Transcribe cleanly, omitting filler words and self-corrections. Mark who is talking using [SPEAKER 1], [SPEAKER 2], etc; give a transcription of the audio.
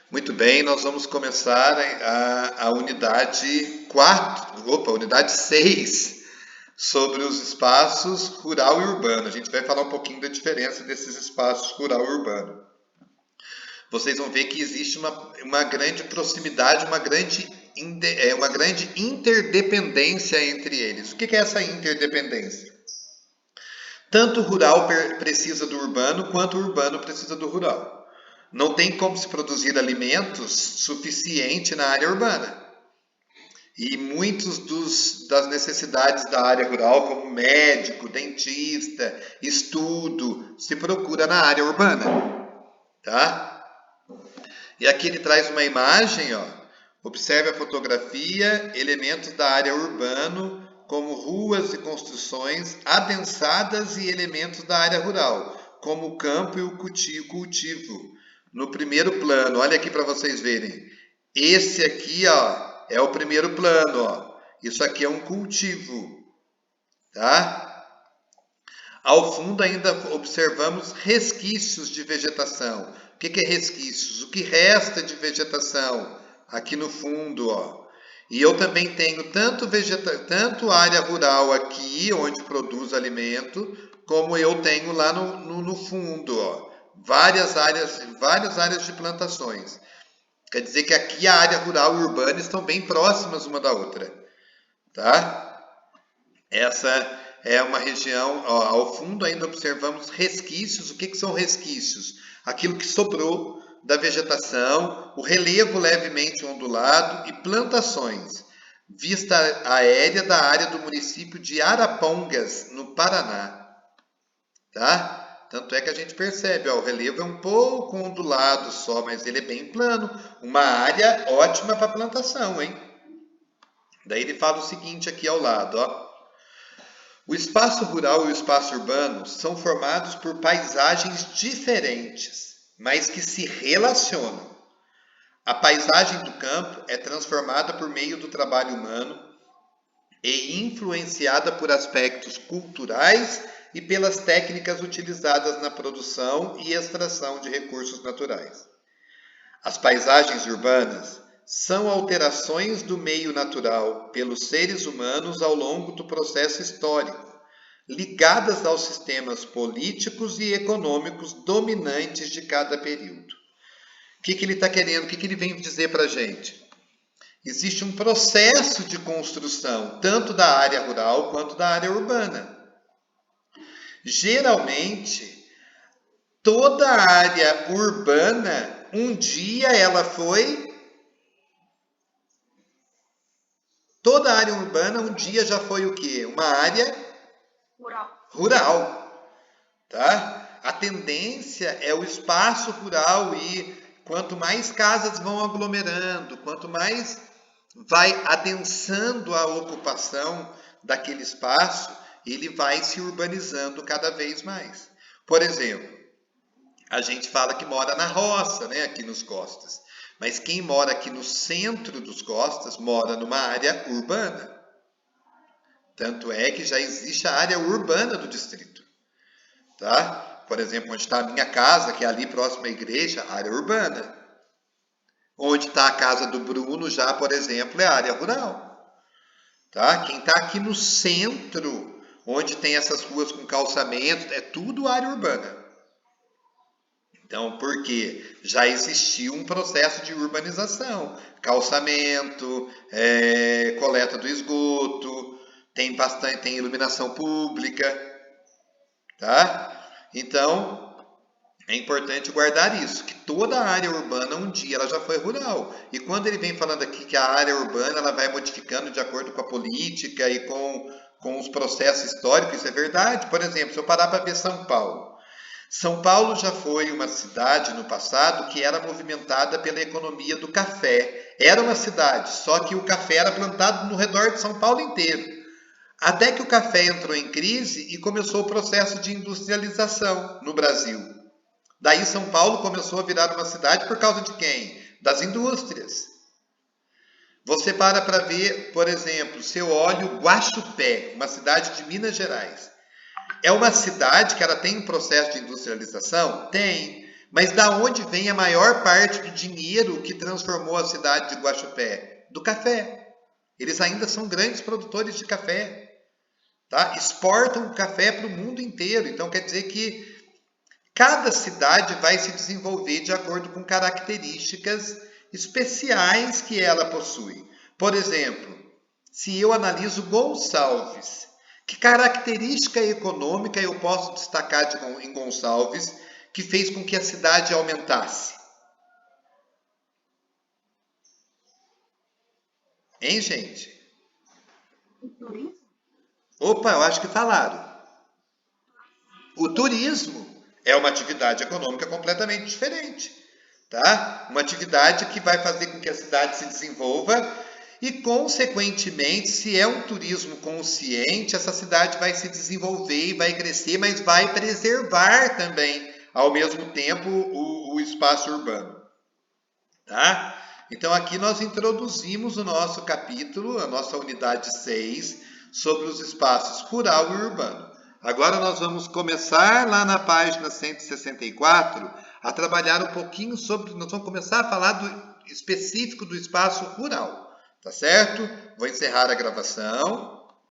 [SPEAKER 1] Muito bem, nós vamos começar a unidade 4, unidade 6, sobre os espaços rural e urbano. A gente vai falar um pouquinho da diferença desses espaços rural e urbano. Vocês vão ver que existe uma grande proximidade, uma grande interdependência entre eles. O que é essa interdependência? Tanto o rural precisa do urbano, quanto o urbano precisa do rural. Não tem como se produzir alimentos suficiente na área urbana. E das necessidades da área rural, como médico, dentista, estudo, se procura na área urbana, tá? E aqui ele traz uma imagem, ó. Observe a fotografia, elementos da área urbana, como ruas e construções adensadas e elementos da área rural, como o campo e o cultivo. No primeiro plano, olha aqui para vocês verem. Esse aqui, ó, é o primeiro plano, ó. Isso aqui é um cultivo, tá? Ao fundo ainda observamos resquícios de vegetação. O que é resquícios? O que resta de vegetação aqui no fundo, ó. E eu também tenho tanto área rural aqui, onde produz alimento, como eu tenho lá no fundo, ó. Várias áreas de plantações. Quer dizer que aqui a área rural e urbana estão bem próximas uma da outra, tá? Essa é uma região, ó, ao fundo ainda observamos resquícios. O que são resquícios? Aquilo que sobrou da vegetação, o relevo levemente ondulado e plantações. Vista aérea da área do município de Arapongas, no Paraná. Tá? Tanto é que a gente percebe, ó, o relevo é um pouco ondulado só, mas ele é bem plano. Uma área ótima para plantação, hein? Daí ele fala o seguinte aqui ao lado, ó. O espaço rural e o espaço urbano são formados por paisagens diferentes, mas que se relacionam. A paisagem do campo é transformada por meio do trabalho humano e influenciada por aspectos culturais e pelas técnicas utilizadas na produção e extração de recursos naturais. As paisagens urbanas são alterações do meio natural pelos seres humanos ao longo do processo histórico, ligadas aos sistemas políticos e econômicos dominantes de cada período. O que ele está querendo? O que ele vem dizer para a gente? Existe um processo de construção, tanto da área rural quanto da área urbana. Geralmente, toda a área urbana, um dia ela foi... Toda a área urbana, um dia já foi o quê? Uma área rural. Tá? A tendência é o espaço rural e quanto mais casas vão aglomerando, quanto mais vai adensando a ocupação daquele espaço, ele vai se urbanizando cada vez mais. Por exemplo, a gente fala que mora na roça, né, aqui nos Costas. Mas quem mora aqui no centro dos Costas mora numa área urbana. Tanto é que já existe a área urbana do distrito. Tá? Por exemplo, onde está a minha casa, que é ali próximo à igreja, área urbana. Onde está a casa do Bruno, já, por exemplo, é área rural. Tá? Quem está aqui no centro, onde tem essas ruas com calçamento, é tudo área urbana. Então, porque já existiu um processo de urbanização, calçamento, coleta do esgoto, tem iluminação pública, tá? Então, é importante guardar isso, que toda a área urbana um dia ela já foi rural. E quando ele vem falando aqui que a área urbana ela vai modificando de acordo com a política e com os processos históricos, isso é verdade. Por exemplo, se eu parar para ver São Paulo. São Paulo já foi uma cidade no passado que era movimentada pela economia do café. Era uma cidade, só que o café era plantado no redor de São Paulo inteiro. Até que o café entrou em crise e começou o processo de industrialização no Brasil. Daí São Paulo começou a virar uma cidade por causa de quem? Das indústrias. Você para ver, por exemplo, se eu olho Guaxupé, uma cidade de Minas Gerais. É uma cidade que ela tem um processo de industrialização? Tem. Mas da onde vem a maior parte do dinheiro que transformou a cidade de Guaxupé? Do café. Eles ainda são grandes produtores de café, tá? Exportam o café para o mundo inteiro. Então quer dizer que cada cidade vai se desenvolver de acordo com características especiais que ela possui. Por exemplo, se eu analiso Gonçalves, que característica econômica eu posso destacar em Gonçalves que fez com que a cidade aumentasse? Hein, gente? Opa, eu acho que falaram. O turismo é uma atividade econômica completamente diferente, tá? Uma atividade que vai fazer com que a cidade se desenvolva e, consequentemente, se é um turismo consciente, essa cidade vai se desenvolver e vai crescer, mas vai preservar também, ao mesmo tempo, o espaço urbano, tá? Então, aqui nós introduzimos o nosso capítulo, a nossa unidade 6, sobre os espaços rural e urbano. Agora nós vamos começar lá na página 164 a trabalhar um pouquinho sobre, nós vamos começar a falar do específico do espaço rural, tá certo? Vou encerrar a gravação.